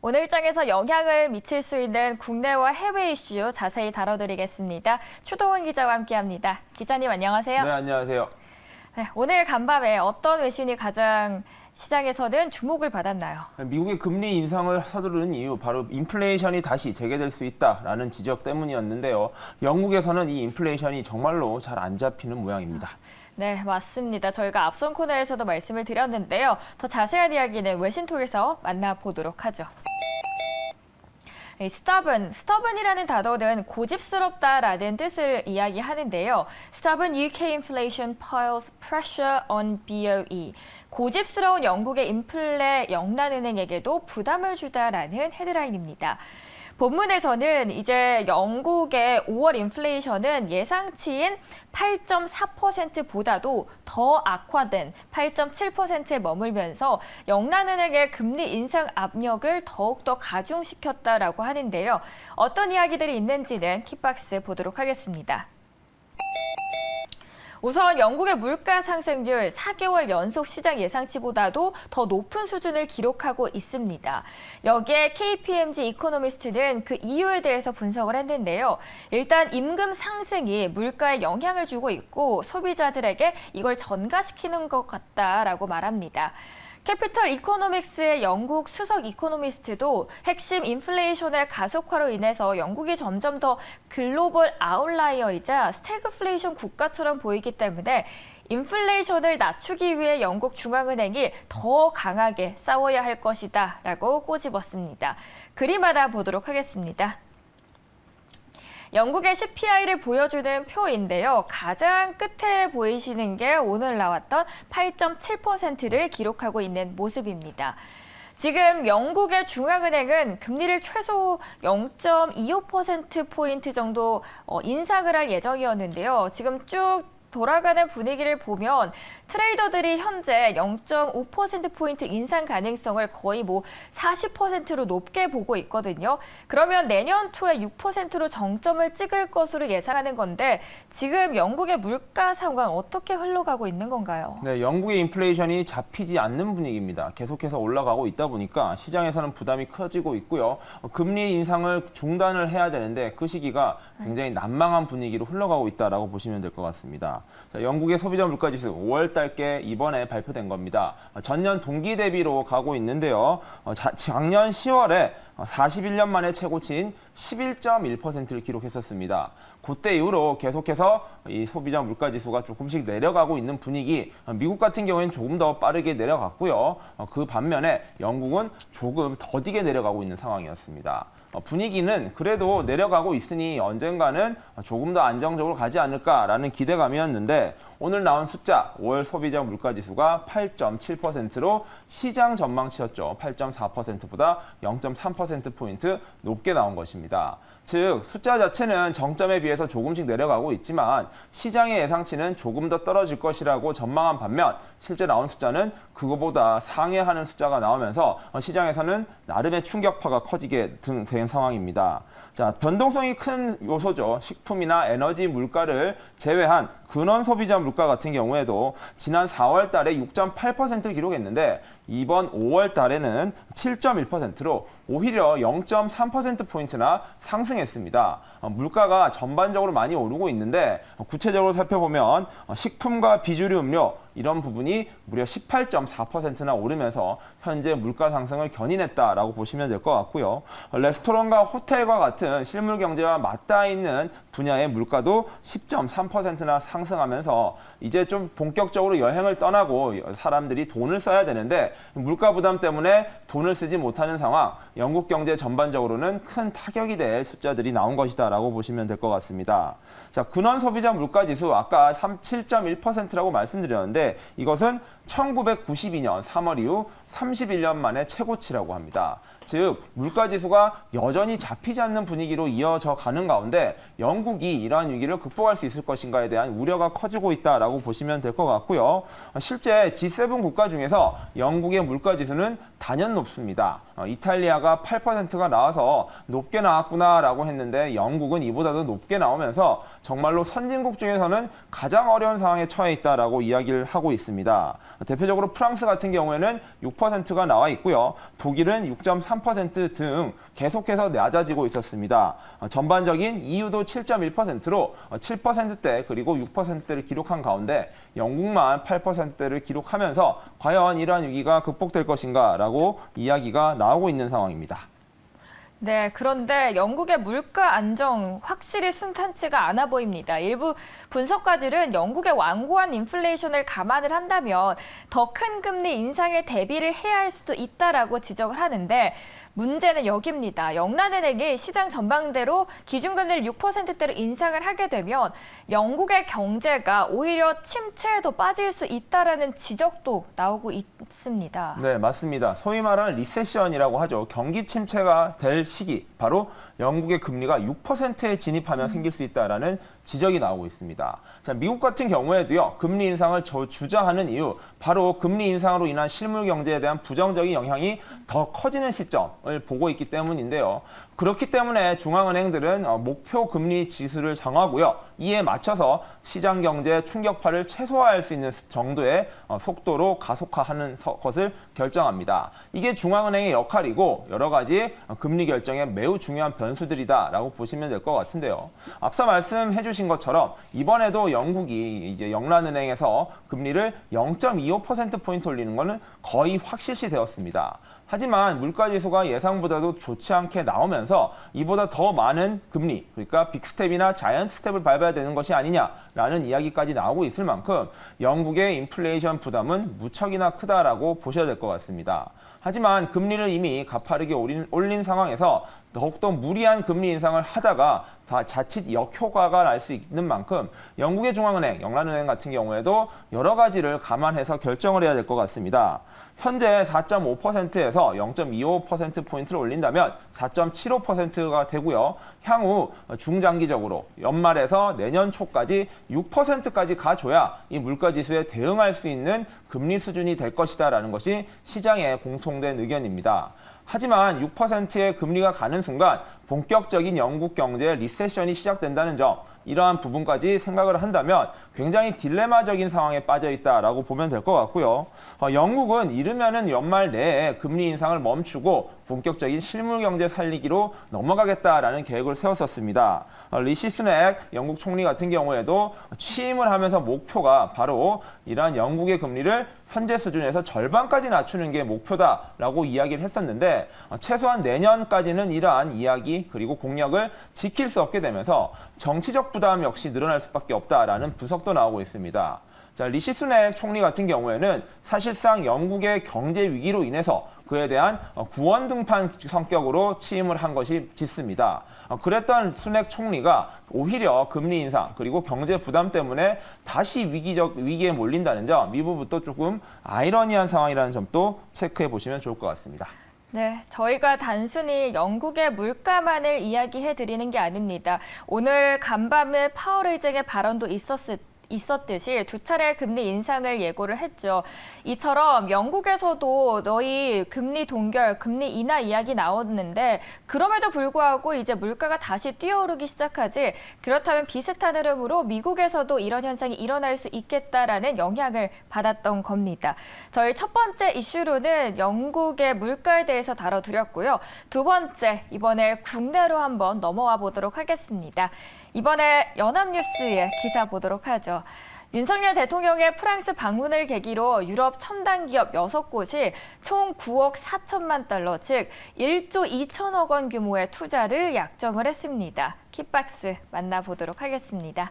오늘 일정에서 영향을 미칠 수 있는 국내와 해외 이슈 자세히 다뤄드리겠습니다. 추동훈 기자와 함께합니다. 기자님 안녕하세요. 네, 안녕하세요. 네, 오늘 간밤에 어떤 외신이 가장 시장에서는 주목을 받았나요? 미국의 금리 인상을 서두르는 이유, 바로 인플레이션이 다시 재개될 수 있다라는 지적 때문이었는데요. 영국에서는 이 인플레이션이 정말로 잘 안 잡히는 모양입니다. 네, 맞습니다. 저희가 앞선 코너에서도 말씀을 드렸는데요. 더 자세한 이야기는 외신 통해서 만나보도록 하죠. stubborn이라는 단어는 고집스럽다라는 뜻을 이야기하는데요. Stubborn UK inflation piles pressure on BOE. 고집스러운 영국의 인플레 영란은행에게도 부담을 주다라는 헤드라인입니다. 본문에서는 이제 영국의 5월 인플레이션은 예상치인 8.4%보다도 더 악화된 8.7%에 머물면서 영란은행의 금리 인상 압력을 더욱더 가중시켰다라고 하는데요. 어떤 이야기들이 있는지는 킥박스 보도록 하겠습니다. 우선 영국의 물가 상승률 4개월 연속 시장 예상치보다도 더 높은 수준을 기록하고 있습니다. 여기에 KPMG 이코노미스트는 그 이유에 대해서 분석을 했는데요. 일단 임금 상승이 물가에 영향을 주고 있고 소비자들에게 이걸 전가시키는 것 같다라고 말합니다. 캐피털 이코노믹스의 영국 수석 이코노미스트도 핵심 인플레이션의 가속화로 인해서 영국이 점점 더 글로벌 아웃라이어이자 스태그플레이션 국가처럼 보이기 때문에 인플레이션을 낮추기 위해 영국 중앙은행이 더 강하게 싸워야 할 것이다 라고 꼬집었습니다. 그림 하나 보도록 하겠습니다. 영국의 CPI를 보여주는 표인데요. 가장 끝에 보이시는 게 오늘 나왔던 8.7%를 기록하고 있는 모습입니다. 지금 영국의 중앙은행은 금리를 최소 0.25%포인트 정도 인상을 할 예정이었는데요. 지금 쭉 돌아가는 분위기를 보면 트레이더들이 현재 0.5%포인트 인상 가능성을 거의 40%로 높게 보고 있거든요. 그러면 내년 초에 6%로 정점을 찍을 것으로 예상하는 건데 지금 영국의 물가 상황 어떻게 흘러가고 있는 건가요? 네, 영국의 인플레이션이 잡히지 않는 분위기입니다. 계속해서 올라가고 있다 보니까 시장에서는 부담이 커지고 있고요. 금리 인상을 중단을 해야 되는데 그 시기가 굉장히 난망한 분위기로 흘러가고 있다라고 보시면 될 것 같습니다. 자, 영국의 소비자 물가지수 5월 달께 이번에 발표된 겁니다. 전년 동기 대비로 가고 있는데요. 작년 10월에 41년 만에 최고치인 11.1%를 기록했었습니다. 그때 이후로 계속해서 이 소비자 물가지수가 조금씩 내려가고 있는 분위기, 미국 같은 경우에는 조금 더 빠르게 내려갔고요. 그 반면에 영국은 조금 더디게 내려가고 있는 상황이었습니다. 분위기는 그래도 내려가고 있으니 언젠가는 조금 더 안정적으로 가지 않을까라는 기대감이었는데 오늘 나온 숫자 5월 소비자 물가지수가 8.7%로 시장 전망치였죠. 8.4%보다 0.3%포인트 높게 나온 것입니다. 즉 숫자 자체는 정점에 비해서 조금씩 내려가고 있지만 시장의 예상치는 조금 더 떨어질 것이라고 전망한 반면 실제 나온 숫자는 그거보다 상회하는 숫자가 나오면서 시장에서는 나름의 충격파가 커지게 된 상황입니다. 자, 변동성이 큰 요소죠. 식품이나 에너지 물가를 제외한 근원 소비자 물가 같은 경우에도 지난 4월 달에 6.8%를 기록했는데 이번 5월 달에는 7.1%로 오히려 0.3%포인트나 상승했습니다. 물가가 전반적으로 많이 오르고 있는데 구체적으로 살펴보면 식품과 비주류 음료 이런 부분이 무려 18.4%나 오르면서 현재 물가 상승을 견인했다라고 보시면 될 것 같고요. 레스토랑과 호텔과 같은 실물 경제와 맞닿아 있는 분야의 물가도 10.3%나 상승하면서 이제 좀 본격적으로 여행을 떠나고 사람들이 돈을 써야 되는데 물가 부담 때문에 돈을 쓰지 못하는 상황, 영국 경제 전반적으로는 큰 타격이 될 숫자들이 나온 것이다라고 보시면 될 것 같습니다. 자, 근원 소비자 물가 지수 아까 7.1%라고 말씀드렸는데 이것은 1992년 3월 이후 31년 만에 최고치라고 합니다. 즉 물가지수가 여전히 잡히지 않는 분위기로 이어져 가는 가운데 영국이 이러한 위기를 극복할 수 있을 것인가에 대한 우려가 커지고 있다라고 보시면 될 것 같고요. 실제 G7 국가 중에서 영국의 물가지수는 단연 높습니다. 이탈리아가 8%가 나와서 높게 나왔구나라고 했는데 영국은 이보다도 높게 나오면서 정말로 선진국 중에서는 가장 어려운 상황에 처해 있다라고 이야기를 하고 있습니다. 대표적으로 프랑스 같은 경우에는 6.6%가 나와 있고요. 독일은 6.3% 등 계속해서 낮아지고 있었습니다. 전반적인 EU도 7.1%로 7%대 그리고 6%를 기록한 가운데 영국만 8%를 기록하면서 과연 이러한 위기가 극복될 것인가라고 이야기가 나오고 있는 상황입니다. 네, 그런데 영국의 물가 안정 확실히 순탄치가 않아 보입니다. 일부 분석가들은 영국의 완고한 인플레이션을 감안을 한다면 더 큰 금리 인상에 대비를 해야 할 수도 있다라고 지적을 하는데 문제는 여기입니다. 영란은행이 시장 전망대로 기준금리를 6%대로 인상을 하게 되면 영국의 경제가 오히려 침체에도 빠질 수 있다라는 지적도 나오고 있습니다. 네, 맞습니다. 소위 말하는 리세션이라고 하죠. 경기 침체가 될 시기, 바로 영국의 금리가 6%에 진입하면 생길 수 있다라는 지적이 나오고 있습니다. 자, 미국 같은 경우에도요, 금리 인상을 주저하는 이유, 바로 금리 인상으로 인한 실물 경제에 대한 부정적인 영향이 더 커지는 시점을 보고 있기 때문인데요. 그렇기 때문에 중앙은행들은 목표 금리 지수를 정하고요. 이에 맞춰서 시장 경제 충격파를 최소화할 수 있는 정도의 속도로 가속화하는 것을 결정합니다. 이게 중앙은행의 역할이고 여러 가지 금리 결정에 매우 중요한 변수들이다라고 보시면 될 것 같은데요. 앞서 말씀해 주신 것처럼 이번에도 영국이 이제 영란은행에서 금리를 0.25%포인트 올리는 것은 거의 확실시 되었습니다. 하지만 물가지수가 예상보다도 좋지 않게 나오면서 이보다 더 많은 금리, 그러니까 빅스텝이나 자이언트 스텝을 밟아야 되는 것이 아니냐라는 이야기까지 나오고 있을 만큼 영국의 인플레이션 부담은 무척이나 크다라고 보셔야 될 것 같습니다. 하지만 금리를 이미 가파르게 올린 상황에서 더욱더 무리한 금리 인상을 하다가 자칫 역효과가 날 수 있는 만큼 영국의 중앙은행, 영란은행 같은 경우에도 여러 가지를 감안해서 결정을 해야 될 것 같습니다. 현재 4.5%에서 0.25%포인트를 올린다면 4.75%가 되고요. 향후 중장기적으로 연말에서 내년 초까지 6%까지 가줘야 이 물가지수에 대응할 수 있는 금리 수준이 될 것이다라는 것이 시장의 공통된 의견입니다. 하지만 6%의 금리가 가는 순간 본격적인 영국 경제의 리세션이 시작된다는 점, 이러한 부분까지 생각을 한다면 굉장히 딜레마적인 상황에 빠져 있다라고 보면 될 것 같고요. 영국은 이르면은 연말 내에 금리 인상을 멈추고 본격적인 실물 경제 살리기로 넘어가겠다라는 계획을 세웠었습니다. 리시 스넥 영국 총리 같은 경우에도 취임을 하면서 목표가 바로 이러한 영국의 금리를 현재 수준에서 절반까지 낮추는 게 목표다라고 이야기를 했었는데 최소한 내년까지는 이러한 이야기 그리고 공약을 지킬 수 없게 되면서 정치적 부담 역시 늘어날 수밖에 없다라는 분석도 나오고 있습니다. 자, 리시 스넥 총리 같은 경우에는 사실상 영국의 경제 위기로 인해서 그에 대한 구원 등판 성격으로 취임을 한 것이 짙습니다. 그랬던 스넥 총리가 오히려 금리 인상 그리고 경제 부담 때문에 다시 위기에 몰린다는 점, 이 부분도 조금 아이러니한 상황이라는 점도 체크해 보시면 좋을 것 같습니다. 네, 저희가 단순히 영국의 물가만을 이야기해 드리는 게 아닙니다. 오늘 간밤에 파월 의장의 발언도 있었듯이 두 차례 금리 인상을 예고를 했죠. 이처럼 영국에서도 너희 금리 동결, 금리 인하 이야기 나왔는데 그럼에도 불구하고 이제 물가가 다시 뛰어오르기 시작하지, 그렇다면 비슷한 흐름으로 미국에서도 이런 현상이 일어날 수 있겠다라는 영향을 받았던 겁니다. 저희 첫 번째 이슈로는 영국의 물가에 대해서 다뤄드렸고요. 두 번째, 이번에 국내로 한번 넘어와 보도록 하겠습니다. 이번에 연합뉴스의 기사 보도록 하죠. 윤석열 대통령의 프랑스 방문을 계기로 유럽 첨단 기업 6곳이 총 9억 4천만 달러, 즉 1조 2천억 원 규모의 투자를 약정을 했습니다. 킥박스 만나보도록 하겠습니다.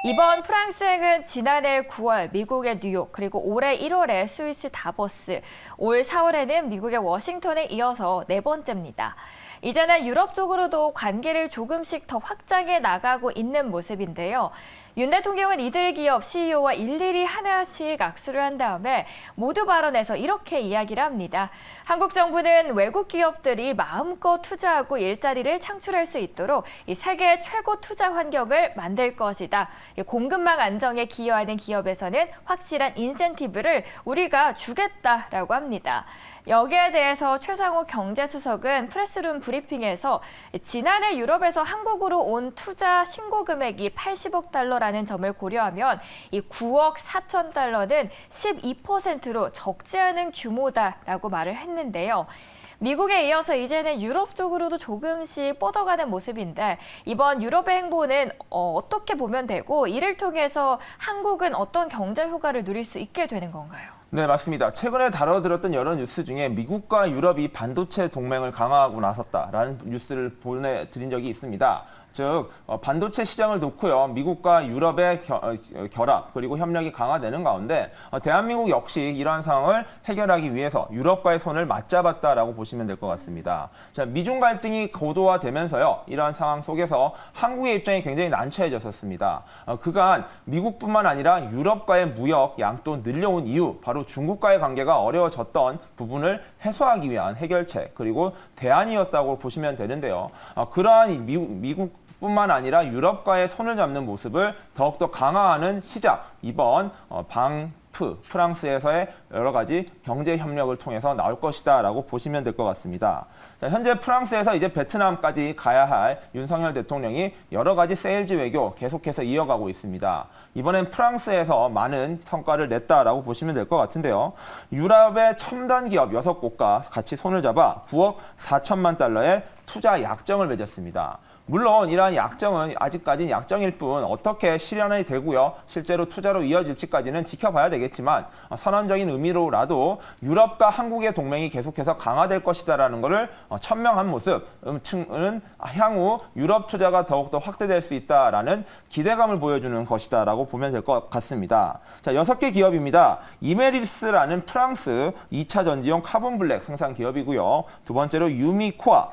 이번 프랑스행은 지난해 9월 미국의 뉴욕, 그리고 올해 1월에 스위스 다보스, 올 4월에는 미국의 워싱턴에 이어서 네 번째입니다. 이제는 유럽 쪽으로도 관계를 조금씩 더 확장해 나가고 있는 모습인데요. 윤 대통령은 이들 기업 CEO와 일일이 하나씩 악수를 한 다음에 모두 발언에서 이렇게 이야기를 합니다. 한국 정부는 외국 기업들이 마음껏 투자하고 일자리를 창출할 수 있도록 이 세계 최고 투자 환경을 만들 것이다. 공급망 안정에 기여하는 기업에서는 확실한 인센티브를 우리가 주겠다라고 합니다. 여기에 대해서 최상호 경제수석은 프레스룸 브리핑에서 지난해 유럽에서 한국으로 온 투자 신고 금액이 80억 달러라는 점을 고려하면 이 9억 4천 달러는 12%로 적지 않은 규모다라고 말을 했는데요. 미국에 이어서 이제는 유럽 쪽으로도 조금씩 뻗어가는 모습인데 이번 유럽의 행보는 어떻게 보면 되고 이를 통해서 한국은 어떤 경제 효과를 누릴 수 있게 되는 건가요? 네, 맞습니다. 최근에 다뤄들었던 여러 뉴스 중에 미국과 유럽이 반도체 동맹을 강화하고 나섰다라는 뉴스를 보내드린 적이 있습니다. 즉 반도체 시장을 놓고요, 미국과 유럽의 결합 그리고 협력이 강화되는 가운데 대한민국 역시 이러한 상황을 해결하기 위해서 유럽과의 손을 맞잡았다라고 보시면 될 것 같습니다. 자, 미중 갈등이 고도화되면서요, 이러한 상황 속에서 한국의 입장이 굉장히 난처해졌었습니다. 그간 미국뿐만 아니라 유럽과의 무역 양도 늘려온 이유, 바로 중국과의 관계가 어려워졌던 부분을 해소하기 위한 해결책 그리고 대안이었다고 보시면 되는데요. 그러한 미국뿐만 아니라 유럽과의 손을 잡는 모습을 더욱더 강화하는 시작, 이번 프랑스에서의 여러 가지 경제 협력을 통해서 나올 것이다라고 보시면 될 것 같습니다. 자, 현재 프랑스에서 이제 베트남까지 가야 할 윤석열 대통령이 여러 가지 세일즈 외교 계속해서 이어가고 있습니다. 이번엔 프랑스에서 많은 성과를 냈다라고 보시면 될 것 같은데요. 유럽의 첨단 기업 6곳과 같이 손을 잡아 9억 4천만 달러의 투자 약정을 맺었습니다. 물론 이러한 약정은 아직까지는 약정일 뿐 어떻게 실현이 되고요, 실제로 투자로 이어질지까지는 지켜봐야 되겠지만 선언적인 의미로라도 유럽과 한국의 동맹이 계속해서 강화될 것이다라는 것을 천명한 모습, 은 향후 유럽 투자가 더욱더 확대될 수 있다라는 기대감을 보여주는 것이다라고 보면 될 것 같습니다. 자, 6개 기업입니다. 이메리스라는 프랑스 2차 전지용 카본 블랙 생산 기업이고요. 두 번째로 유미코아,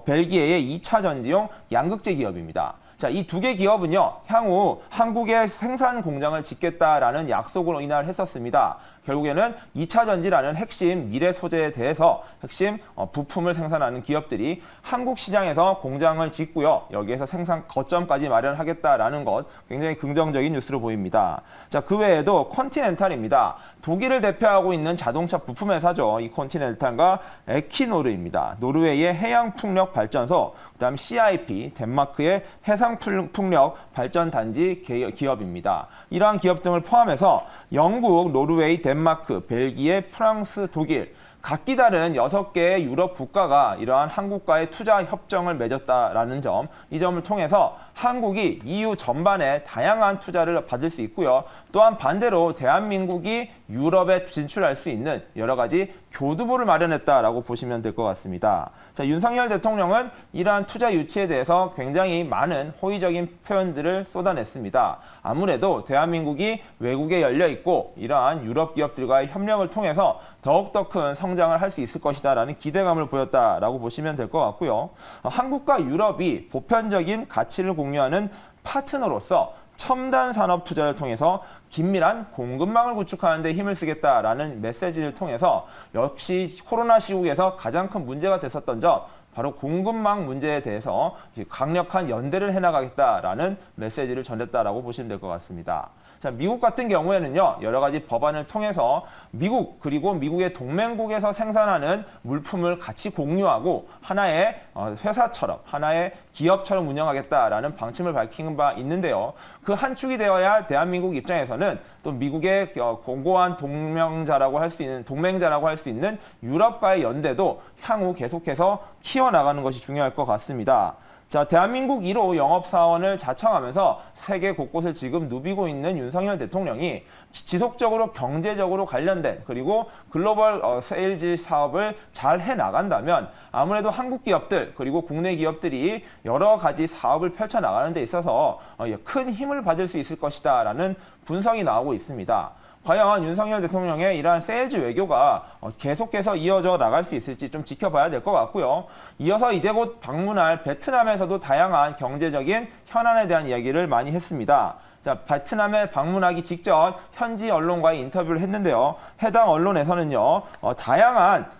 벨기에의 2차 전지용 양극재 기업입니다. 자, 이 2개 기업은요, 향후 한국에 생산 공장을 짓겠다라는 약속으로 인하를 했었습니다. 결국에는 2차 전지라는 핵심 미래 소재에 대해서 핵심 부품을 생산하는 기업들이 한국 시장에서 공장을 짓고요, 여기에서 생산 거점까지 마련하겠다라는 것, 굉장히 긍정적인 뉴스로 보입니다. 자, 그 외에도 컨티넨탈입니다. 독일을 대표하고 있는 자동차 부품 회사죠. 이 컨티넨탈과 에키노르입니다. 노르웨이의 해양풍력 발전소, 그다음 CIP, 덴마크의 해상풍력 발전단지 기업입니다. 이러한 기업 등을 포함해서 영국, 노르웨이, 덴마크, 벨기에, 프랑스, 독일 각기 다른 6개의 유럽 국가가 이러한 한국과의 투자 협정을 맺었다라는 점, 이 점을 통해서 한국이 EU 전반에 다양한 투자를 받을 수 있고요. 또한 반대로 대한민국이 유럽에 진출할 수 있는 여러 가지 교두보를 마련했다라고 보시면 될 것 같습니다. 자, 윤석열 대통령은 이러한 투자 유치에 대해서 굉장히 많은 호의적인 표현들을 쏟아냈습니다. 아무래도 대한민국이 외국에 열려 있고 이러한 유럽 기업들과의 협력을 통해서 더욱더 큰 성장을 할 수 있을 것이다라는 기대감을 보였다라고 보시면 될 것 같고요. 한국과 유럽이 보편적인 가치를 공유하는 파트너로서 첨단 산업 투자를 통해서 긴밀한 공급망을 구축하는 데 힘을 쓰겠다라는 메시지를 통해서 역시 코로나 시국에서 가장 큰 문제가 됐었던 점, 바로 공급망 문제에 대해서 강력한 연대를 해나가겠다라는 메시지를 전했다라고 보시면 될 것 같습니다. 자, 미국 같은 경우에는요, 여러 가지 법안을 통해서 미국 그리고 미국의 동맹국에서 생산하는 물품을 같이 공유하고 하나의 회사처럼, 하나의 기업처럼 운영하겠다라는 방침을 밝힌 바 있는데요. 그 한 축이 되어야 할 대한민국 입장에서는 또 미국의 공고한 동맹자라고 할 수 있는 유럽과의 연대도 향후 계속해서 키워나가는 것이 중요할 것 같습니다. 자, 대한민국 1호 영업사원을 자청하면서 세계 곳곳을 지금 누비고 있는 윤석열 대통령이 지속적으로 경제적으로 관련된 그리고 글로벌 세일즈 사업을 잘 해나간다면 아무래도 한국 기업들 그리고 국내 기업들이 여러 가지 사업을 펼쳐나가는 데 있어서 큰 힘을 받을 수 있을 것이다라는 분석이 나오고 있습니다. 과연 윤석열 대통령의 이러한 세일즈 외교가 계속해서 이어져 나갈 수 있을지 좀 지켜봐야 될 것 같고요. 이어서 이제 곧 방문할 베트남에서도 다양한 경제적인 현안에 대한 이야기를 많이 했습니다. 자, 베트남에 방문하기 직전 현지 언론과의 인터뷰를 했는데요. 해당 언론에서는요, 다양한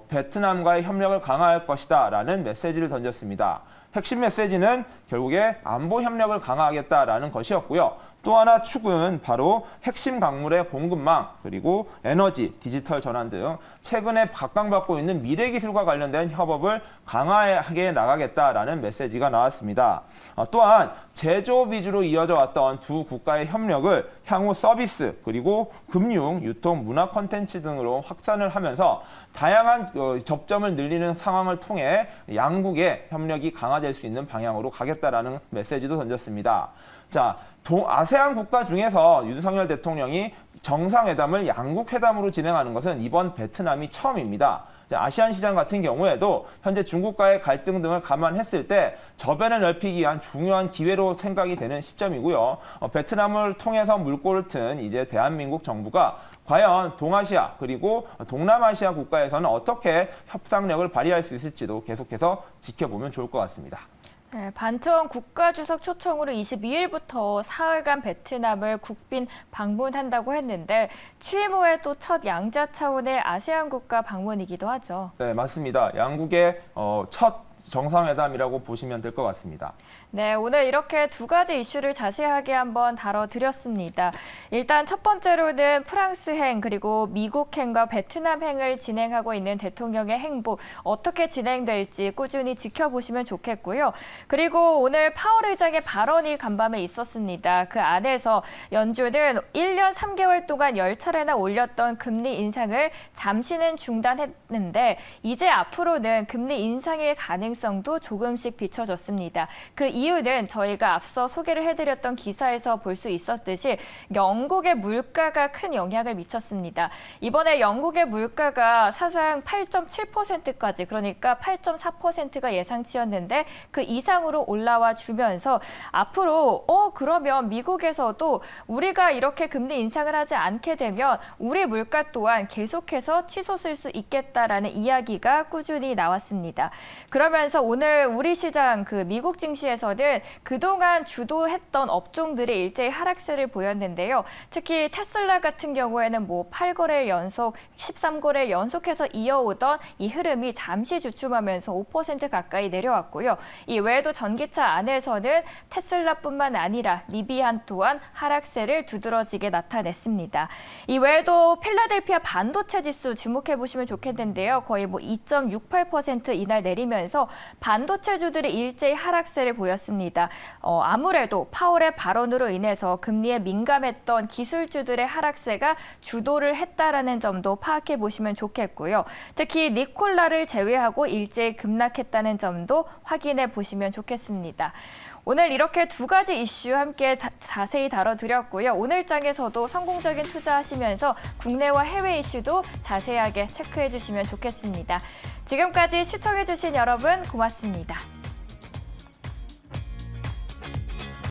베트남과의 협력을 강화할 것이다라는 메시지를 던졌습니다. 핵심 메시지는 결국에 안보 협력을 강화하겠다라는 것이었고요. 또 하나 축은 바로 핵심 광물의 공급망, 그리고 에너지, 디지털 전환 등 최근에 각광받고 있는 미래 기술과 관련된 협업을 강화하게 나가겠다라는 메시지가 나왔습니다. 또한 제조업 위주로 이어져 왔던 두 국가의 협력을 향후 서비스, 그리고 금융, 유통, 문화 콘텐츠 등으로 확산을 하면서 다양한 접점을 늘리는 상황을 통해 양국의 협력이 강화될 수 있는 방향으로 가겠다라는 메시지도 던졌습니다. 자, 아세안 국가 중에서 윤석열 대통령이 정상회담을 양국 회담으로 진행하는 것은 이번 베트남이 처음입니다. 아시안 시장 같은 경우에도 현재 중국과의 갈등 등을 감안했을 때 저변을 넓히기 위한 중요한 기회로 생각이 되는 시점이고요. 베트남을 통해서 물꼬를 튼 이제 대한민국 정부가 과연 동아시아 그리고 동남아시아 국가에서는 어떻게 협상력을 발휘할 수 있을지도 계속해서 지켜보면 좋을 것 같습니다. 네, 반트원 국가주석 초청으로 22일부터 사흘간 베트남을 국빈 방문한다고 했는데 취임 후에 또 첫 양자 차원의 아세안 국가 방문이기도 하죠. 네, 맞습니다. 양국의 첫 정상회담이라고 보시면 될 것 같습니다. 네, 오늘 이렇게 두 가지 이슈를 자세하게 한번 다뤄드렸습니다. 일단 첫 번째로는 프랑스행 그리고 미국행과 베트남행을 진행하고 있는 대통령의 행보 어떻게 진행될지 꾸준히 지켜보시면 좋겠고요. 그리고 오늘 파월 의장의 발언이 간밤에 있었습니다. 그 안에서 연준은 1년 3개월 동안 10차례나 올렸던 금리 인상을 잠시는 중단했는데 이제 앞으로는 금리 인상의 가능성도 조금씩 비춰졌습니다. 그 이유는 저희가 앞서 소개를 해드렸던 기사에서 볼 수 있었듯이 영국의 물가가 큰 영향을 미쳤습니다. 이번에 영국의 물가가 사상 8.7%까지 그러니까 8.4%가 예상치였는데 그 이상으로 올라와 주면서 앞으로 그러면 미국에서도 우리가 이렇게 금리 인상을 하지 않게 되면 우리 물가 또한 계속해서 치솟을 수 있겠다라는 이야기가 꾸준히 나왔습니다. 그러면서 오늘 우리 시장 미국 증시에서는 그동안 주도했던 업종들이 일제히 하락세를 보였는데요. 특히 테슬라 같은 경우에는 8거래 연속, 13거래 연속해서 이어오던 이 흐름이 잠시 주춤하면서 5% 가까이 내려왔고요. 이 외에도 전기차 안에서는 테슬라뿐만 아니라 리비안 또한 하락세를 두드러지게 나타냈습니다. 이 외에도 필라델피아 반도체 지수 주목해 보시면 좋겠는데요. 거의 2.68% 이날 내리면서 반도체주들이 일제히 하락세를 보였습니다. 아무래도 파월의 발언으로 인해서 금리에 민감했던 기술주들의 하락세가 주도를 했다라는 점도 파악해 보시면 좋겠고요. 특히 니콜라를 제외하고 일제히 급락했다는 점도 확인해 보시면 좋겠습니다. 오늘 이렇게 두 가지 이슈 함께 자세히 다뤄드렸고요. 오늘 장에서도 성공적인 투자하시면서 국내와 해외 이슈도 자세하게 체크해 주시면 좋겠습니다. 지금까지 시청해 주신 여러분 고맙습니다.